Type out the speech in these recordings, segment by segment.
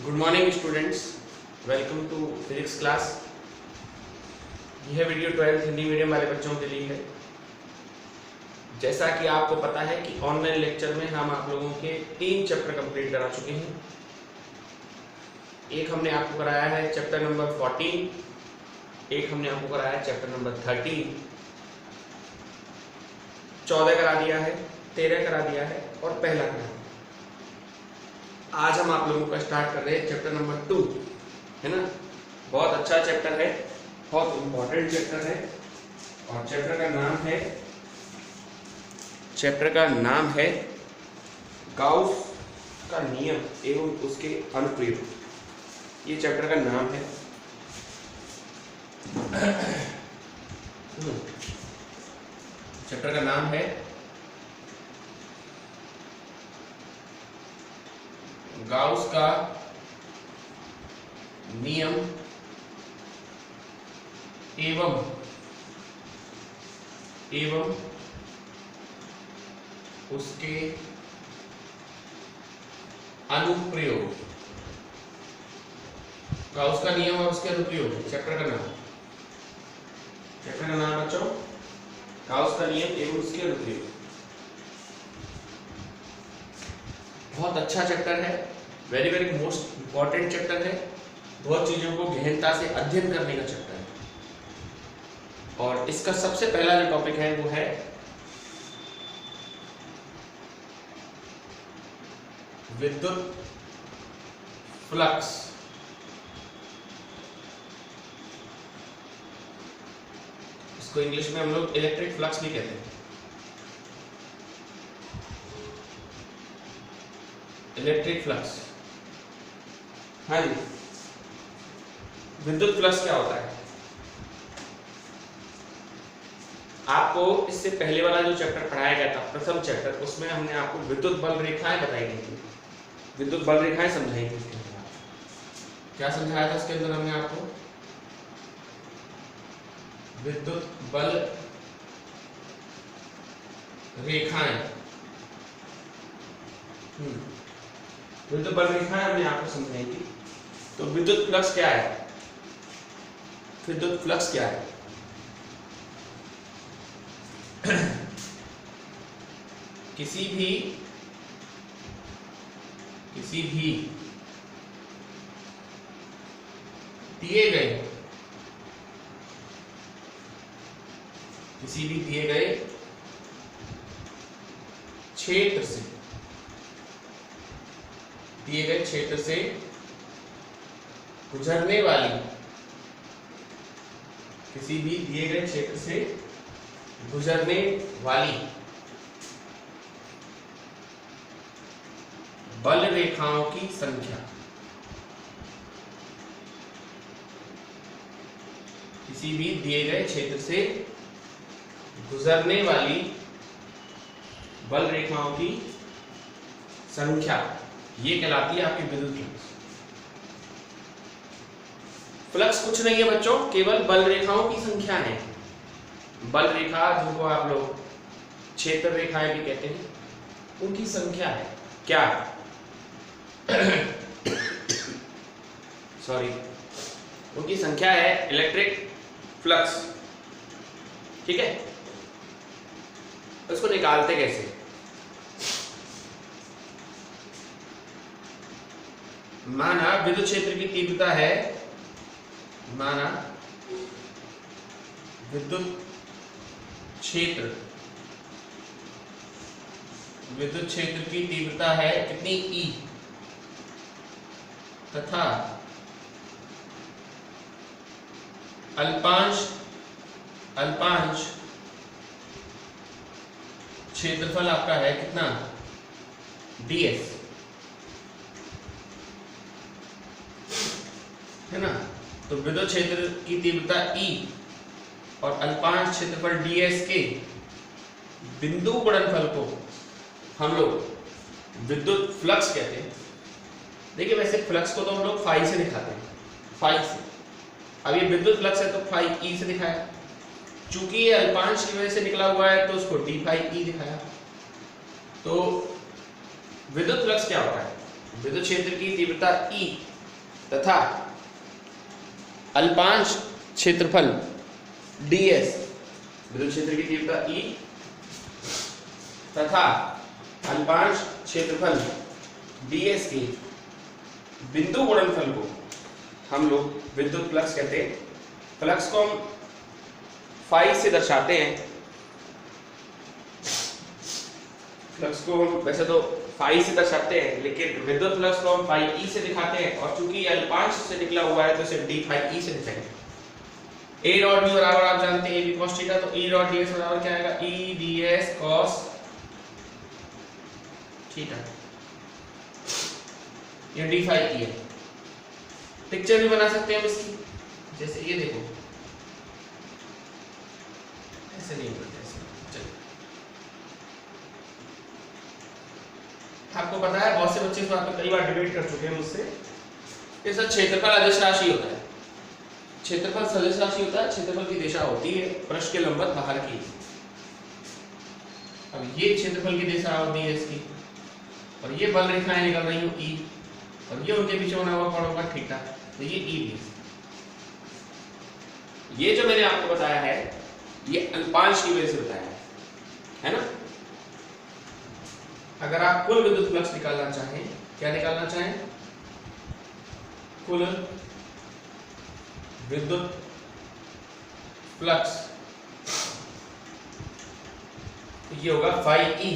Good morning students, welcome to physics class. यह video 12th Hindi medium वाले बच्चों के लिए है। जैसा कि आपको पता है कि ऑनलाइन लेक्चर में हम आप लोगों के 3 चैप्टर कंप्लीट करा चुके हैं। एक हमने आपको कराया है चैप्टर नंबर 14, एक हमने आपको कराया है चैप्टर नंबर 13, 14 करा दिया है, 13 करा दिया है और पहला करा दिया। आज हम आप लोगों का स्टार्ट कर रहे हैं चैप्टर नंबर 2, है ना। बहुत अच्छा चैप्टर है, बहुत इंपॉर्टेंट चैप्टर है और चैप्टर का नाम है गाउस का नियम एवं उसके अनुप्रयोग। ये चैप्टर का नाम है। चैप्टर का नाम है गाउस का नियम एवं उसके अनुप्रयोग। गाउस का नियम और उसके अनुप्रयोग चैप्टर का नाम। चैप्टर का नाम बच्चों गाउस का नियम एवं उसके अनुप्रयोग। बहुत अच्छा चैप्टर है, very very most important chapter है। बहुत चीजों को गहनता से अध्ययन करने का चैप्टर है और इसका सबसे पहला जो टॉपिक है वो है विद्युत फ्लक्स। इसको इंग्लिश में हम लोग इलेक्ट्रिक फ्लक्स भी कहते हैं। इलेक्ट्रिक फ्लक्स, हाँ जी। विद्युत फ्लक्स क्या होता है? आपको इससे पहले वाला जो चैप्टर पढ़ाया गया था, प्रथम चैप्टर, उसमें हमने आपको विद्युत बल रेखाएं बताई गई थी, विद्युत बल रेखाएं समझाई थी। क्या समझाया था उसके अंदर हमने आपको? विद्युत बल रेखाएं, विद्युत बल रेखाएं हमने आपको समझाई थी। तो विद्युत फ्लक्स क्या है? विद्युत फ्लक्स क्या है? किसी भी दिए गए क्षेत्र से गुजरने वाली, किसी भी दिए गए क्षेत्र से गुजरने वाली बल रेखाओं की संख्या, किसी भी दिए गए क्षेत्र से गुजरने वाली बल रेखाओं की संख्या, ये कहलाती है आपकी विद्युत फ्लक्स। फ्लक्स कुछ नहीं है बच्चों, केवल बल रेखाओं की संख्या है। बल रेखा जिनको आप लोग क्षेत्र रेखाएं भी कहते हैं, उनकी संख्या है। क्या? सॉरी, उनकी संख्या है इलेक्ट्रिक फ्लक्स। ठीक है, उसको निकालते कैसे? माना विद्युत क्षेत्र की तीव्रता है, माना विद्युत क्षेत्र की तीव्रता है कितनी? E, तथा अल्पांश क्षेत्रफल आपका है कितना? ds, है ना। तो विद्युत क्षेत्र की तीव्रता E और अल्पांश क्षेत्रफल ds के बिंदु गुणनफल को हम लोग विद्युत फ्लक्स कहते हैं। देखिए, वैसे फ्लक्स को तो हम लोग फाई से दिखाते हैं, फाई से। अब ये विद्युत फ्लक्स है तो फाई E से दिखाया। चूंकि ये अल्पांश की वजह से निकला हुआ है तो उसको d फाई E दिखाया। तो विद्युत फ्लक्स क्या होता है? विद्युत क्षेत्र की तीव्रता E तथा अल्पांश क्षेत्रफल ds, विद्युत क्षेत्र की तीव्रता E तथा अल्पांश क्षेत्रफल ds के बिंदु गुणनफल को हम लोग विद्युत फ्लक्स कहते हैं। फ्लक्स को हम फाई से दर्शाते हैं। फ्लक्स को हम वैसे तो फाई से दर्शाते हैं, लेकिन विद्युत फ्लक्स को हम फाई ई से दिखाते हैं, और चूंकि ये अल्पांश से निकला हुआ है तो इसे डी फाई ई से दिखाएंगे। ए डॉट डी बराबर आप जानते हैं ए बी cos थीटा, तो ई डॉट डी एस बराबर क्या आएगा, E D S cos theta, ये डी फाई ई है। पिक्चर भी बना सकते हैं हम इसकी, जैसे ये देखो, ऐसे नहीं करते ऐसे। चलिए, आपको पता है बहुत से बच्चे इस बात पर कई बार डिबेट कर चुके हैं मुझसे, ये सर क्षेत्रफल अदिश राशि होता है। क्षेत्रफल सदिश राशि होता है, क्षेत्रफल की दिशा होती है पृष्ठ के लंबवत बाहर की। अब ये क्षेत्रफल की दिशा होती है इसकी, और ये बल रेखाएं निकल रही हो ई, और ये उनके पीछे बना हुआ कोण होगा थीटा, तो ये ई भी। ये जो मैंने आपको बताया है ये अल्पांश की वजह से बताया है ना। अगर आप कुल विद्युत फ्लक्स निकालना चाहें, क्या निकालना चाहें, कुल विद्युत फ्लक्स, ये होगा फाई ई।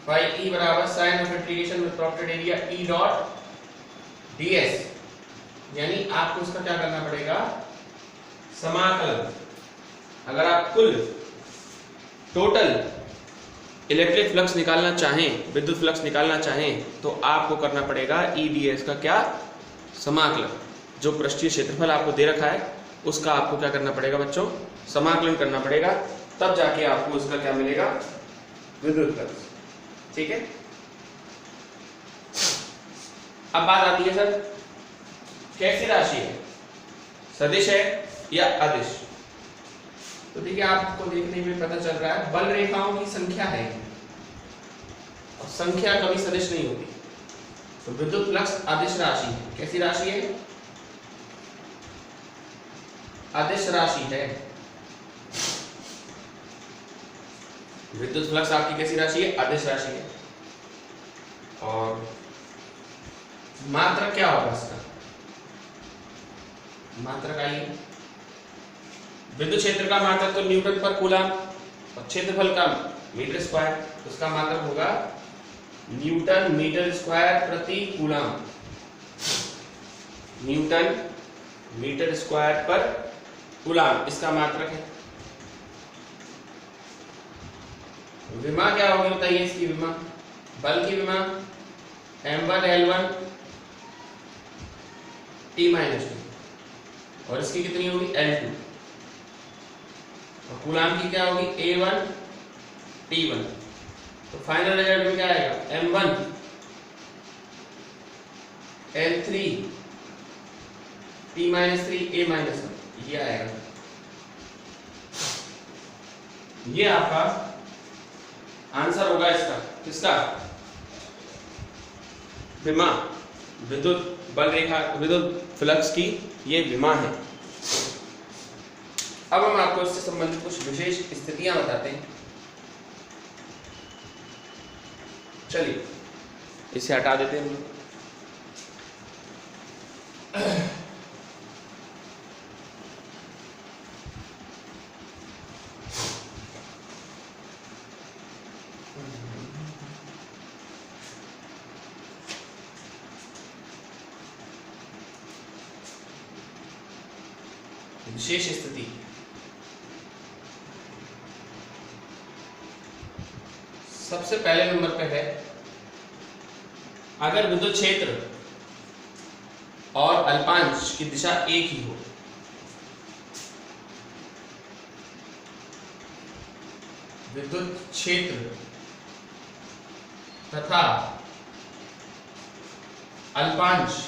फाई ई बराबर sign of integration with property area E dot dS, यानी आपको इसका क्या करना पड़ेगा, समाकलन। अगर आप कुल टोटल इलेक्ट्रिक फ्लक्स निकालना चाहें, विद्युत फ्लक्स निकालना चाहें, तो आपको करना पड़ेगा ई डी एस का क्या, समाकलन। जो पृष्ठीय क्षेत्रफल आपको दे रखा है उसका आपको क्या करना पड़ेगा बच्चों, समाकलन करना पड़ेगा, तब जाके आपको उसका क्या मिलेगा, विद्युत फ्लक्स। ठीक है। अब बात आती है सर कैसी राशि है, सदिश है या अदिश। तो देखिए आपको देखने में पता चल रहा है बल रेखाओं की संख्या है, और संख्या कभी सदिश नहीं होती। तो विद्युत फ्लक्स अदिश राशि है। कैसी राशि है, अदिश राशि है। विद्युत फ्लक्स आपकी कैसी राशि है, अदिश राशि है। और मात्रक क्या होगा इसका, मात्रक आइए, विद्युत क्षेत्र का मात्रक तो न्यूटन पर कूलम, और क्षेत्रफल का मीटर स्क्वायर, उसका मात्रक होगा न्यूटन मीटर स्क्वायर प्रति कूलम। न्यूटन मीटर स्क्वायर पर कूलम इसका मात्रक है। विमा क्या होगी बताइए इसकी विमा, बल की विमा m1 L1 T-2, और इसकी कितनी होगी L2, और कूलम की क्या होगी A1 T1। तो फाइनल रिजल्ट में क्या आएगा, m1 L3 T-3 A-1, ये आएगा। ये आपका आंसर होगा इसका, किसका, विमा, विद्युत बल रेखा, विद्युत फ्लक्स की ये विमा है। अब हम आपको इससे संबंधित कुछ विशेष स्थितियां बताते हैं। चलिए इसे हटा देते हैं हम लोग। विशेष स्थिति, सबसे पहले नंबर पे है अगर विद्युत क्षेत्र और अल्पांश की दिशा एक ही हो। विद्युत क्षेत्र तथा अल्पांश,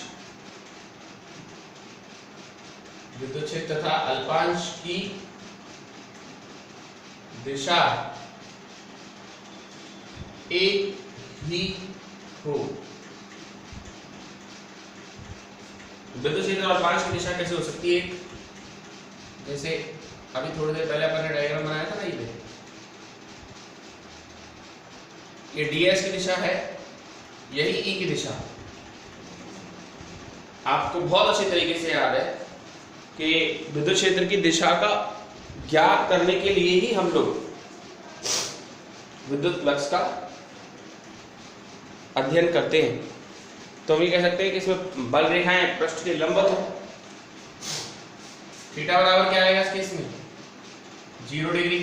विद्युत क्षेत्र तथा अल्पांश की दिशा एक ही हो। विद्युत क्षेत्र और अल्पांश की दिशा कैसे हो सकती है? जैसे अभी थोड़ी देर पहले अपन ने डायग्राम बनाया था ना, ये ds की दिशा है, यही E की दिशा। आपको बहुत अच्छी तरीके से याद है कि विद्युत क्षेत्र की दिशा का ज्ञात करने के लिए ही हम लोग विद्युत फ्लक्स का अध्ययन करते हैं। तो हम ये कह सकते हैं कि इसमें बल रेखाएं पृष्ठ के लंबवत हो। थीटा बराबर क्या आएगा इस केस में? 0 डिग्री।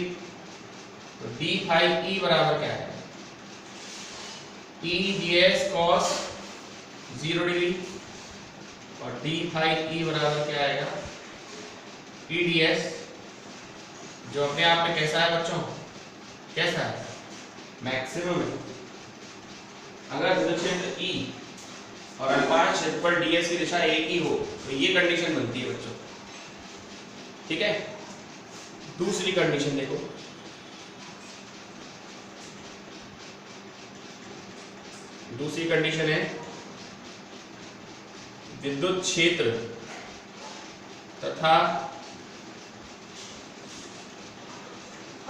तो डी फाई ई बराबर क्या है? ई ds cos 0 डिग्री, और डी फाई ई बराबर क्या आएगा? ई ds, जो अपने आप में कैसा है बच्चों? कैसा है? मैक्सिमम है। अगर विद्युत क्षेत्र E और अल्पांश क्षेत्रफल ds की दिशा एक ही हो तो ये कंडीशन बनती है बच्चों, ठीक है। दूसरी कंडीशन देखो, दूसरी कंडीशन है विद्युत क्षेत्र तथा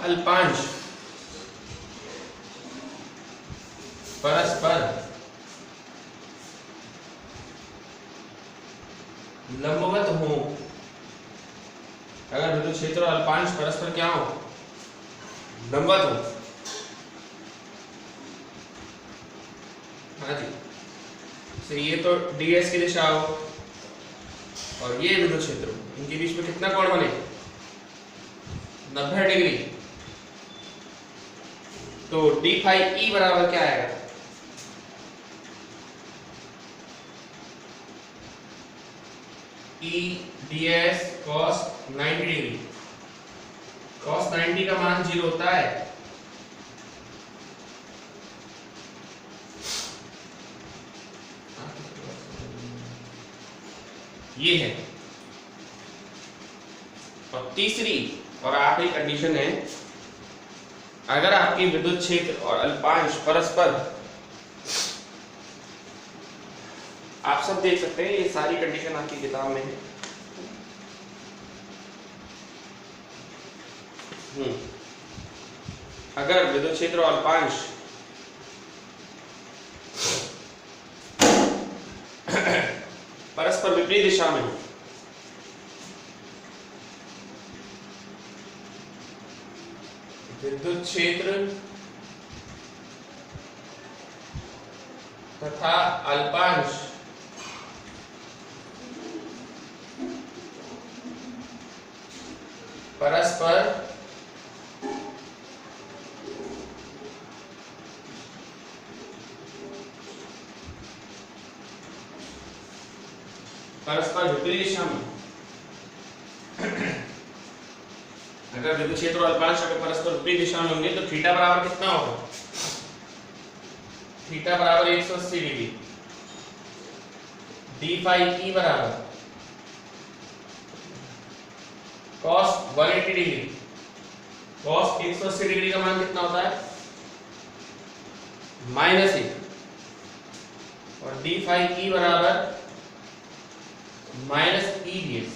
अल्पांश परस्पर लंबवत हो। अगर विद्युत क्षेत्र और अल्पांश परस्पर क्या हो? लंबवत हो। हाँ जी, तो ये तो ds की दिशा हो और ये विद्युत क्षेत्र, इनके बीच में कितना कोण बने? 90 डिग्री। तो डी फाई ई बराबर क्या आएगा? ई ds cos 90 डिग्री। cos 90 का मान 0 होता है। ये है। और तीसरी और आखिरी कंडीशन है, अगर आपकी विद्युत क्षेत्र और अल्पांश परस्पर, आप सब देख सकते हैं, ये सारी कंडीशन आपकी किताब में है। अगर विद्युत क्षेत्र और अल्पांश परस्पर विपरीत दिशा में हो, विद्युत क्षेत्र तथा अल्पांश परस्पर विपरीत दिशा में, अगर विद्युत क्षेत्र और अल्पांश अगर परस्पर विपरीत दिशा में होंगे तो थीटा बराबर कितना होगा? थीटा बराबर 180 डिग्री। डी फाई ई बराबर cos 180 डिग्री। cos 180 डिग्री का मान कितना होता है? -1। और डी फाई ई बराबर -e ds।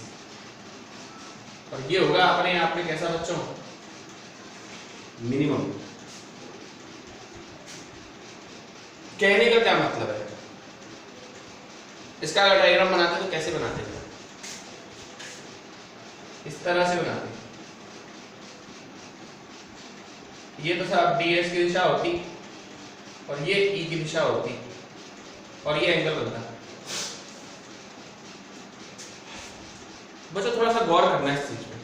और ये होगा अपने आप में कैसा बच्चों? मिनिमम। कहने का क्या मतलब है? इसका अगर डायग्राम बनाते तो कैसे बनाते हैं? इस तरह से बनाते हैं। ये तो साहब ds की दिशा होती और ये e की दिशा होती और ये एंगल बनता। बच्चों थोड़ा सा गौर करना है इस चीज में।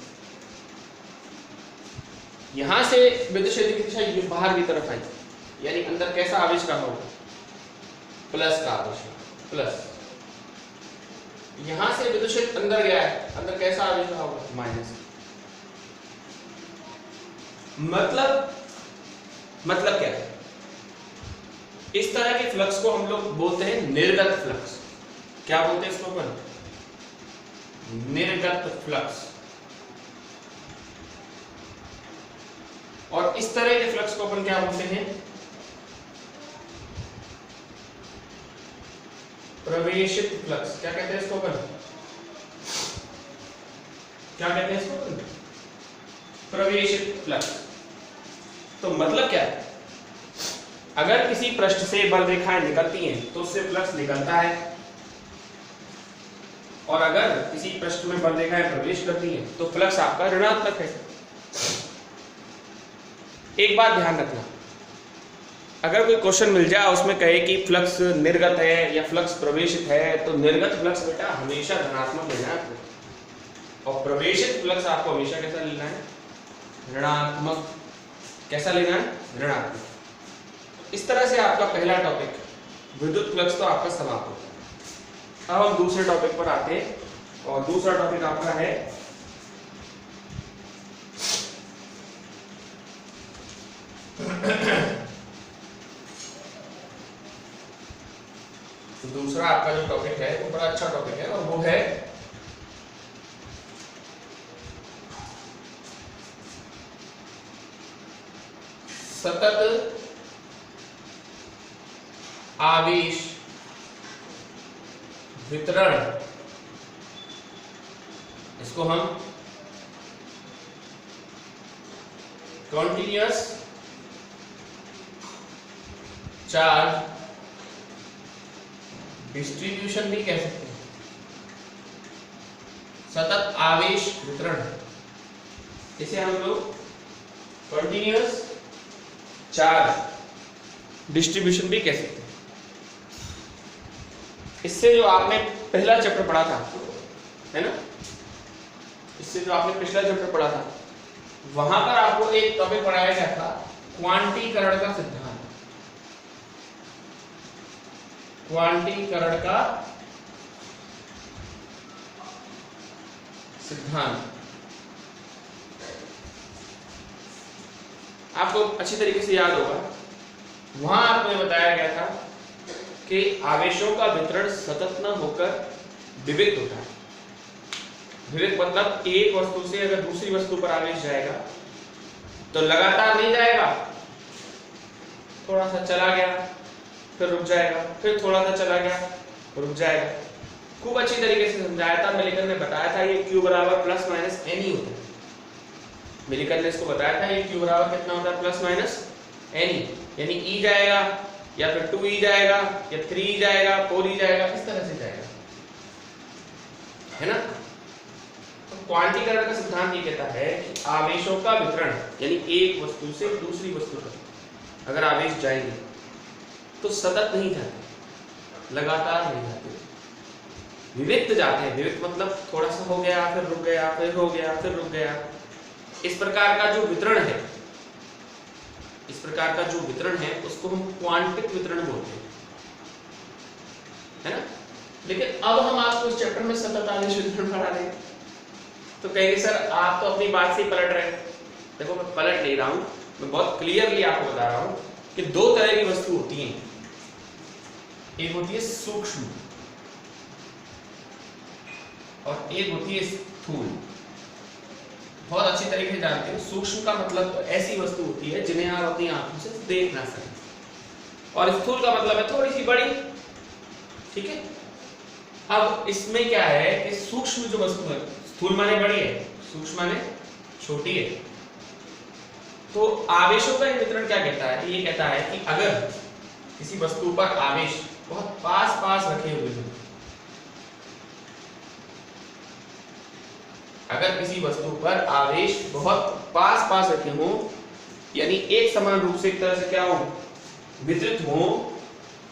यहां से विद्युत क्षेत्र की दिशा ये बाहर की तरफ आई, यानी अंदर कैसा आवेश का होगा? प्लस का आवेश, प्लस। यहां से विद्युत क्षेत्र अंदर गया है, अंदर कैसा आवेश का होगा? माइनस। मतलब क्या है? इस तरह के फ्लक्स को हम लोग बोलते हैं निर्गत फ्लक्स। क्या बोलते हैं इसको अपन? निर्गत फ्लक्स। और इस तरह के फ्लक्स को अपन क्या बोलते हैं? प्रवेशित फ्लक्स। क्या कहते हैं इसको अपन? क्या कहते हैं इसको? प्रवेशित फ्लक्स। तो मतलब क्या है, अगर किसी पृष्ठ से बल रेखाएं निकलती हैं तो उससे फ्लक्स निकलता है, और अगर किसी पृष्ठ में बल रेखाएं प्रवेश करती हैं तो फ्लक्स आपका ऋणात्मक है। एक बात ध्यान रखना, अगर कोई क्वेश्चन मिल जाए उसमें कहे कि फ्लक्स निर्गत है या फ्लक्स प्रवेशित है, तो निर्गत फ्लक्स बेटा हमेशा धनात्मक लेना है, और प्रवेशित फ्लक्स आपको हमेशा कैसा लेना है? ऋणात्मक। कैसा लेना है? ऋणात्मक। इस तरह से आपका पहला टॉपिक विद्युत फ्लक्स तो आपका समाप्त होता है। अब हम दूसरे टॉपिक पर आते हैं, और दूसरा टॉपिक आपका है दूसरा आपका जो टॉपिक है वो बड़ा अच्छा टॉपिक है, और वो है सतत आवेश वितरण। इसको हम कॉन्टिन्यूअस चार्ज डिस्ट्रीब्यूशन भी कह सकते हैं। सतत आवेश वितरण, इसे हम लोग कॉन्टिन्यूअस चार्ज डिस्ट्रीब्यूशन भी कह सकते हैं। इससे जो आपने पहला चैप्टर पढ़ा था, है ना, इससे जो आपने पिछला चैप्टर पढ़ा था, वहां पर आपको एक टॉपिक पढ़ाया गया था क्वांटीकरण का सिद्धांत। क्वांटीकरण का सिद्धांत आपको अच्छी तरीके से याद होगा। वहां आपको बताया गया था कि आवेशों का वितरण सतत न होकर विविक्त होता है। विविक्त मतलब एक वस्तु से अगर दूसरी वस्तु पर आवेश जाएगा तो लगातार नहीं जाएगा, थोड़ा सा चला गया फिर रुक जाएगा, फिर थोड़ा सा चला गया रुक जाएगा। खूब अच्छी तरीके से समझाया था। मिलिकन ने बताया था ये Q बराबर प्लस माइनस एन ही होता है। मिलिकन ने इसको बताया था ये Q बराबर कितना होता है? प्लस माइनस एन, यानी E जाएगा या फिर 2E जाएगा या 3E जाएगा, 4E जाएगा, इस तरह से जाएगा, है ना। तो क्वांटीकरण का सिद्धांत ये कहता है कि आवेशों का वितरण, यानी एक वस्तु से दूसरी वस्तु पर अगर आवेश जाएंगे तो सतत नहीं जाते, लगातार नहीं जाते, विविक्त जाते हैं। विविक्त मतलब थोड़ा सा हो गया फिर रुक गया, फिर हो गया फिर रुक गया। इस प्रकार का जो वितरण है, इस प्रकार का जो वितरण है उसको हम क्वांटिक वितरण बोलते हैं, है ना। लेकिन अब हम आपको इस चैप्टर में सतत आवेश वितरण पढ़ा रहे हैं, तो कहेंगे सर आप तो अपनी बात से ही पलट रहे हैं। देखो मैं पलट नहीं रहा हूं, मैं बहुत क्लियरली आपको बता रहा हूं कि दो तरह की वस्तु होती हैं। एक होती है सूक्ष्म और एक होती है स्थूल। बहुत अच्छी तरीके से जानते हैं, सूक्ष्म का मतलब तो ऐसी वस्तु होती है जिन्हें आप अपनी आंखों से देख ना सकें, और स्थूल का मतलब है थोड़ी सी बड़ी, ठीक है। अब इसमें क्या है कि सूक्ष्म जो वस्तु है, स्थूल माने बड़ी है, सूक्ष्म माने छोटी है। तो आवेशों का वितरण क्या कहता है? ये कहता है कि अगर किसी वस्तु पर आवेश बहुत पास पास रखे हुए हैं, अगर किसी वस्तु पर आवेश बहुत पास पास रखे हों, यानी एक समान रूप से एक तरह से क्या हो, वितरित हो,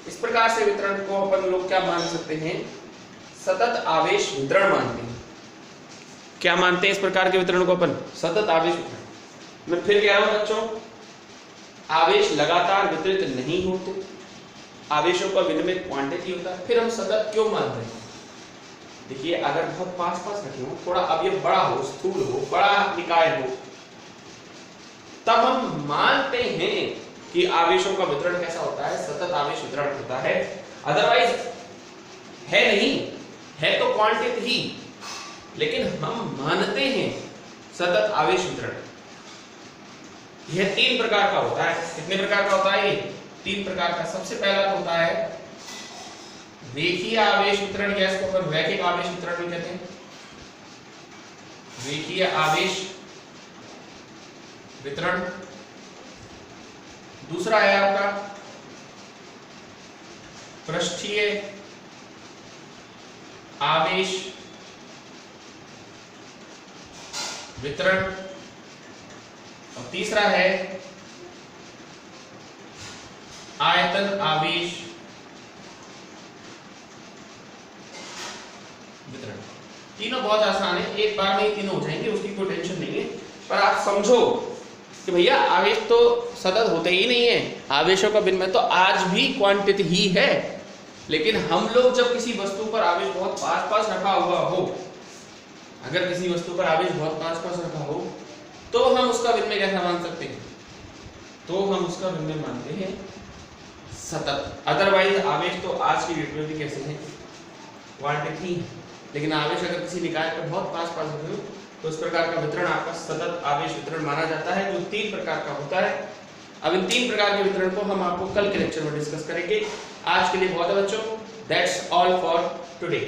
इस प्रकार से वितरण को अपन लोग क्या मान सकते हैं? सतत आवेश वितरण मानते हैं। क्या मानते हैं इस प्रकार के वितरण को अपन? सतत आवेश वितरण। मैं फिर कह रहा हूं बच्चों, आवेश लगातार वितरित नहीं होते, आवेशों का विनिमय क्वांटिटी होता है। फिर हम सतत क्यों मानते हैं? देखिए अगर बहुत पास पास रखे हो, थोड़ा अब ये बड़ा हो, स्थूल हो, बड़ा निकाय हो, तब हम मानते हैं कि आवेशों का वितरण कैसा होता है? सतत आवेश वितरण होता है। अदरवाइज है नहीं, है तो क्वांटिटी ही, लेकिन हम मानते हैं सतत आवेश वितरण। यह तीन प्रकार का होता है। कितने प्रकार का होता है? ये तीन प्रकार का। सबसे पहला तो होता है रेखीय आवेश वितरण, या इसको अपन रैखिक आवेश वितरण भी कहते हैं। रेखीय आवेश वितरण। दूसरा है आपका पृष्ठीय आवेश वितरण। और तीसरा है आयतन आवेश वितरण। तीनों बहुत आसान है, एक बार में ही तीनों हो जाएंगे, उसकी कोई टेंशन नहीं है। पर आप समझो कि भैया आवेश तो सतत होते ही नहीं है, आवेशों का विनिमय तो आज भी क्वांटिटी ही है, लेकिन हम लोग जब किसी वस्तु पर आवेश बहुत पास पास रखा हुआ हो, अगर किसी वस्तु पर आवेश बहुत पास पास रखा हो तो हम उसका विनिमय कैसा मान सकते हैं? तो हम उसका विनिमय मानते हैं सतत। अदरवाइज आवेश तो आज की डेट में भी कैसे है, क्वांटिटी। लेकिन आवेश अगर किसी निकाय पर बहुत पास पास रखे हो तो इस प्रकार का वितरण आपका सतत आवेश वितरण माना जाता है, जो 3 प्रकार का होता है। अब इन 3 प्रकार के वितरण को हम आपको कल के लेक्चर में डिस्कस करेंगे। आज के लिए बहुत है बच्चों, दैट्स ऑल फॉर टुडे।